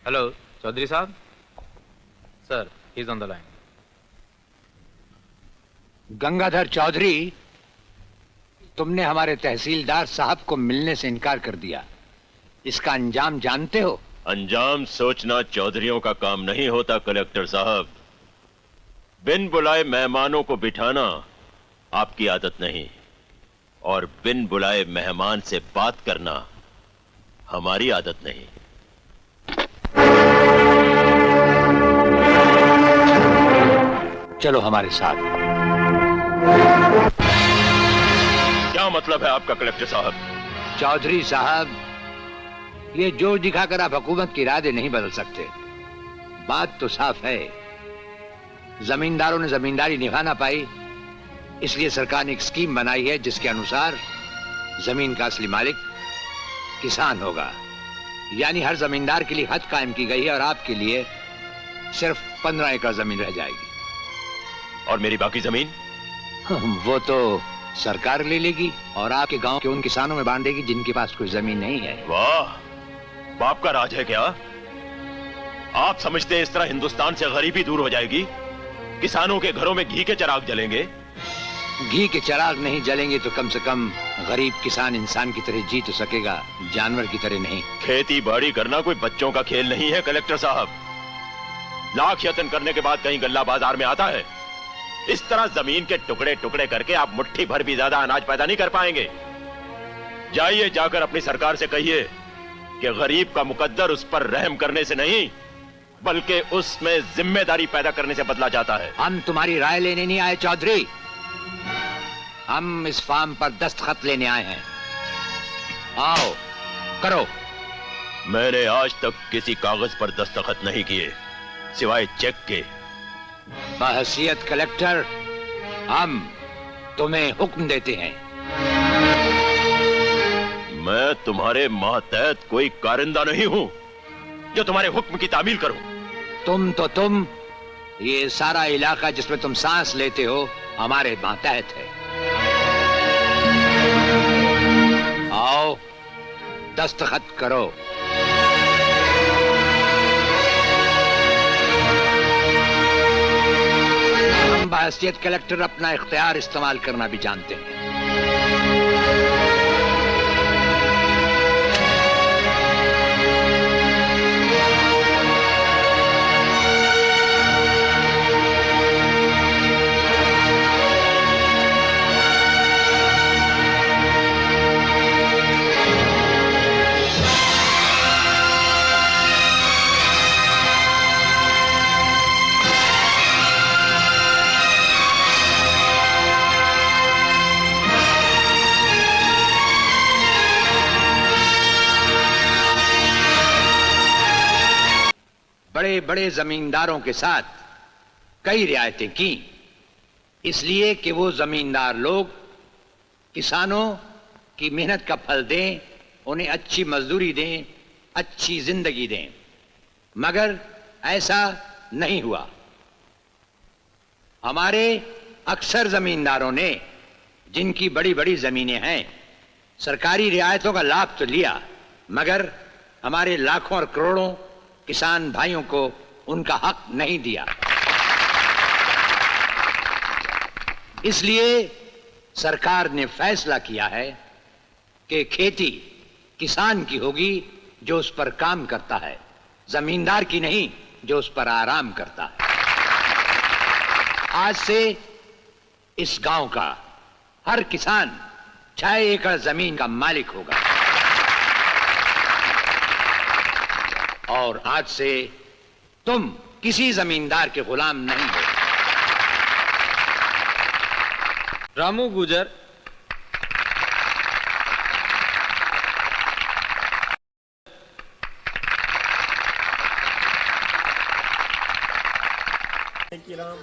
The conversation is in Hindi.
हेलो चौधरी साहब। Sir he is on the line. Gangadhar Chaudhary, तुमने हमारे तहसीलदार साहब को मिलने से इनकार कर दिया। इसका अंजाम जानते हो? अंजाम सोचना चौधरियों का काम नहीं होता कलेक्टर साहब। बिन बुलाए मेहमानों को बिठाना आपकी आदत नहीं, और बिन बुलाए मेहमान से बात करना हमारी आदत नहीं। चलो हमारे साथ। क्या मतलब है आपका कलेक्टर साहब? चौधरी साहब, ये जोर दिखाकर आप हुकूमत के इरादे नहीं बदल सकते। बात तो साफ है, जमींदारों ने जमींदारी निभा ना पाई, इसलिए सरकार ने एक स्कीम बनाई है जिसके अनुसार जमीन का असली मालिक किसान होगा। यानी हर जमींदार के लिए हद कायम की गई है और आपके लिए सिर्फ 15 एकड़ जमीन रह जाएगी। और मेरी बाकी जमीन? वो तो सरकार ले लेगी और आपके गांव के उन किसानों में बांट देगी जिनके पास कोई जमीन नहीं है। वाह, बाप का राज है क्या? आप समझते हैं इस तरह हिंदुस्तान से गरीबी दूर हो जाएगी? किसानों के घरों में घी के चिराग जलेंगे? घी के चिराग नहीं जलेंगे तो कम से कम गरीब किसान इंसान की तरह जी तो सकेगा, जानवर की तरह नहीं। खेती बाड़ी करना कोई बच्चों का खेल नहीं है कलेक्टर साहब। लाख यत्न करने के बाद कहीं गल्ला बाजार में आता है? इस तरह जमीन के टुकड़े टुकड़े करके आप मुट्ठी भर भी ज्यादा अनाज पैदा नहीं कर पाएंगे। जाइए, जाकर अपनी सरकार से कहिए कि गरीब का मुकद्दर उस पर रहम करने से नहीं बल्कि उसमें जिम्मेदारी पैदा करने से बदला जाता है। हम तुम्हारी राय लेने नहीं आए चौधरी, हम इस फार्म पर दस्तखत लेने आए हैं। आओ करो। मैंने आज तक किसी कागज पर दस्तखत नहीं किए सिवाय चेक के। बहैसियत कलेक्टर हम तुम्हें हुक्म देते हैं। मैं तुम्हारे मातहत कोई कारिंदा नहीं हूं जो तुम्हारे हुक्म की तामील करूं। तुम ये सारा इलाका जिसमें तुम सांस लेते हो हमारे मातहत है। आओ दस्तखत करो। हम बहैसियत कलेक्टर अपना इख्तियार इस्तेमाल करना भी जानते हैं। बड़े बड़े जमींदारों के साथ कई रियायतें की, इसलिए कि वो जमींदार लोग किसानों की मेहनत का फल दें, उन्हें अच्छी मजदूरी दें, अच्छी जिंदगी दें। मगर ऐसा नहीं हुआ। हमारे अक्सर जमींदारों ने, जिनकी बड़ी बड़ी जमीनें हैं, सरकारी रियायतों का लाभ तो लिया, मगर हमारे लाखों और करोड़ों किसान भाइयों को उनका हक नहीं दिया। इसलिए सरकार ने फैसला किया है कि खेती किसान की होगी जो उस पर काम करता है, जमींदार की नहीं जो उस पर आराम करता है। आज से इस गांव का हर किसान 6 एकड़ जमीन का मालिक होगा और आज से तुम किसी जमींदार के गुलाम नहीं हो। रामू गुजर। Thank you, Ram.